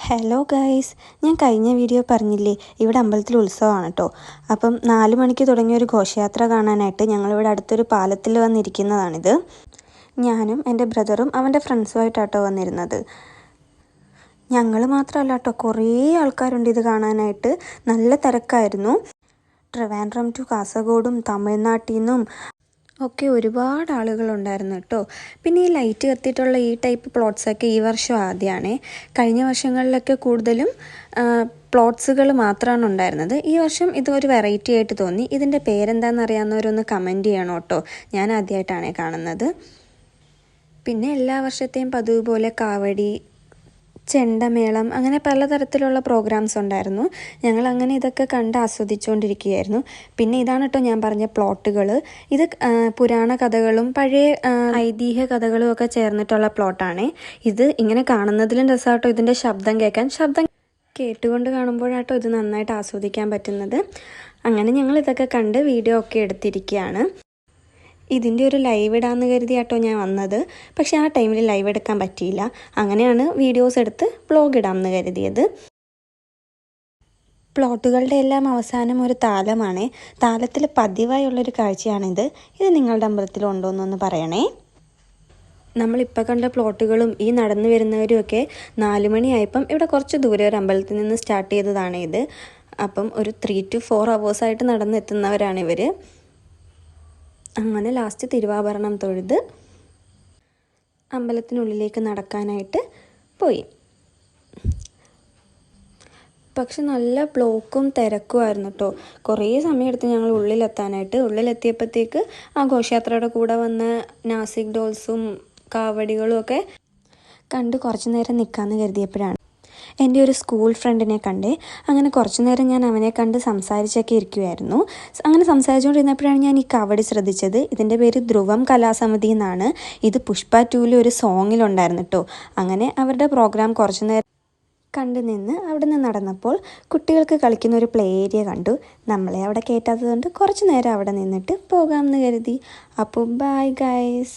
Hello guys, ഞാൻ കഴിഞ്ഞ video പറഞ്ഞില്ലേ ഇവിടെ അമ്പലത്തിൽ ഉത്സവമാണ് കേട്ടോ. അപ്പം 4 മണിക്ക് തുടങ്ങിയ ഒരു ഘോഷയാത്ര കാണാനായിട്ട് ഞങ്ങളിവിടെ അടുത്തൊരു പാലത്തിൽ വന്നിരിക്കുന്നതാണിത്. ഞാനും എൻ്റെ ബ്രദറും അവൻ്റെ ഫ്രണ്ട്സുമായിട്ടാട്ടോ വന്നിരുന്നത്. ഞങ്ങൾ മാത്രമല്ല കേട്ടോ, കുറേ ആൾക്കാരുണ്ട് ഇത് കാണാനായിട്ട്. നല്ല തിരക്കായിരുന്നു. ട്രിവാൻഡ്രം ടു കാസർഗോഡും തമിഴ്നാട്ടിൽ നിന്നും ഒക്കെ ഒരുപാട് ആളുകളുണ്ടായിരുന്നു കേട്ടോ. പിന്നെ ഈ ലൈറ്റ് കത്തിയിട്ടുള്ള ഈ ടൈപ്പ് പ്ലോട്ട്സൊക്കെ ഈ വർഷം ആദ്യമാണ്. കഴിഞ്ഞ വർഷങ്ങളിലൊക്കെ കൂടുതലും പ്ലോട്ട്സുകൾ മാത്രമാണ് ഉണ്ടായിരുന്നത്. ഈ വർഷം ഇതൊരു വെറൈറ്റി ആയിട്ട് തോന്നി. ഇതിൻ്റെ പേരെന്താണെന്ന് അറിയാവുന്നവരൊന്ന് കമൻറ്റ് ചെയ്യണം കേട്ടോ. ഞാൻ ആദ്യമായിട്ടാണ് കാണുന്നത്. പിന്നെ എല്ലാ വർഷത്തെയും പതിവ് പോലെ കാവടി, ചെണ്ടമേളം, അങ്ങനെ പലതരത്തിലുള്ള പ്രോഗ്രാംസ് ഉണ്ടായിരുന്നു. ഞങ്ങൾ അങ്ങനെ ഇതൊക്കെ കണ്ട് ആസ്വദിച്ചുകൊണ്ടിരിക്കുകയായിരുന്നു. പിന്നെ ഇതാണ് കേട്ടോ ഞാൻ പറഞ്ഞ പ്ലോട്ടുകൾ. ഇത് പുരാണ കഥകളും പഴയ ഐതിഹ്യ കഥകളും ഒക്കെ ചേർന്നിട്ടുള്ള പ്ലോട്ടാണ്. ഇത് ഇങ്ങനെ കാണുന്നതിലും രസമാട്ടോ ഇതിൻ്റെ ശബ്ദം കേൾക്കാൻ. ശബ്ദം കേട്ടുകൊണ്ട് കാണുമ്പോഴാട്ടോ ഇത് നന്നായിട്ട് ആസ്വദിക്കാൻ പറ്റുന്നത്. അങ്ങനെ ഞങ്ങൾ ഇതൊക്കെ കണ്ട് വീഡിയോ ഒക്കെ എടുത്തിരിക്കുകയാണ്. ഇതിൻ്റെ ഒരു ലൈവ് ഇടാമെന്ന് കരുതിയാട്ടോ ഞാൻ വന്നത്. പക്ഷേ ആ ടൈമിൽ ലൈവ് എടുക്കാൻ പറ്റിയില്ല. അങ്ങനെയാണ് വീഡിയോസ് എടുത്ത് വ്ളോഗ് ഇടാമെന്ന് കരുതിയത്. പ്ലോട്ടുകളുടെ എല്ലാം അവസാനം ഒരു താലമാണ്. താലത്തിൽ പതിവായുള്ളൊരു കാഴ്ചയാണിത്. ഇത് നിങ്ങളുടെ അമ്പലത്തിലുണ്ടോ എന്നൊന്ന് പറയണേ. നമ്മളിപ്പോൾ കണ്ട പ്ലോട്ടുകളും ഈ നടന്നു വരുന്നവരും ഒക്കെ 4 മണിയായപ്പം ഇവിടെ കുറച്ച് ദൂരെ ഒരു അമ്പലത്തിൽ നിന്ന് സ്റ്റാർട്ട് ചെയ്തതാണ് ഇത്. അപ്പം ഒരു 3 to 4 hours നടന്നെത്തുന്നവരാണ് ഇവർ. അങ്ങനെ ലാസ്റ്റ് തിരുവാഭരണം തൊഴുത് അമ്പലത്തിനുള്ളിലേക്ക് നടക്കാനായിട്ട് പോയി. പക്ഷെ നല്ല ബ്ലോക്കും തിരക്കുമായിരുന്നു കേട്ടോ. കുറേ സമയമെടുത്ത് ഞങ്ങൾ ഉള്ളിലെത്താനായിട്ട്. ഉള്ളിലെത്തിയപ്പോഴത്തേക്ക് ആ ഘോഷയാത്രയുടെ കൂടെ വന്ന നാസിക് ഡോൾസും കാവടികളും ഒക്കെ കണ്ട് കുറച്ച് നേരം നിൽക്കാമെന്ന് കരുതിയപ്പോഴാണ് എൻ്റെ ഒരു സ്കൂൾ ഫ്രണ്ടിനെ കണ്ടേ. അങ്ങനെ കുറച്ച് നേരം ഞാൻ അവനെ കണ്ട് സംസാരിച്ചൊക്കെ ഇരിക്കുമായിരുന്നു. അങ്ങനെ സംസാരിച്ചുകൊണ്ടിരുന്നപ്പോഴാണ് ഞാൻ ഈ കാവടി ശ്രദ്ധിച്ചത്. ഇതിൻ്റെ പേര് ധ്രുവം കലാസമിതി എന്നാണ്. ഇത് പുഷ്പ 2 ഒരു സോങ്ങിലുണ്ടായിരുന്നു കേട്ടോ. അങ്ങനെ അവരുടെ പ്രോഗ്രാം കുറച്ച് നേരം കണ്ടു നിന്ന് അവിടെ നിന്ന് നടന്നപ്പോൾ കുട്ടികൾക്ക് കളിക്കുന്ന ഒരു പ്ലേ ഏരിയ കണ്ടു. നമ്മളെ അവിടെ കയറ്റാത്തതുകൊണ്ട് കുറച്ച് നേരം അവിടെ നിന്നിട്ട് പോകാമെന്ന് കരുതി. അപ്പോൾ ബൈ ഗൈസ്.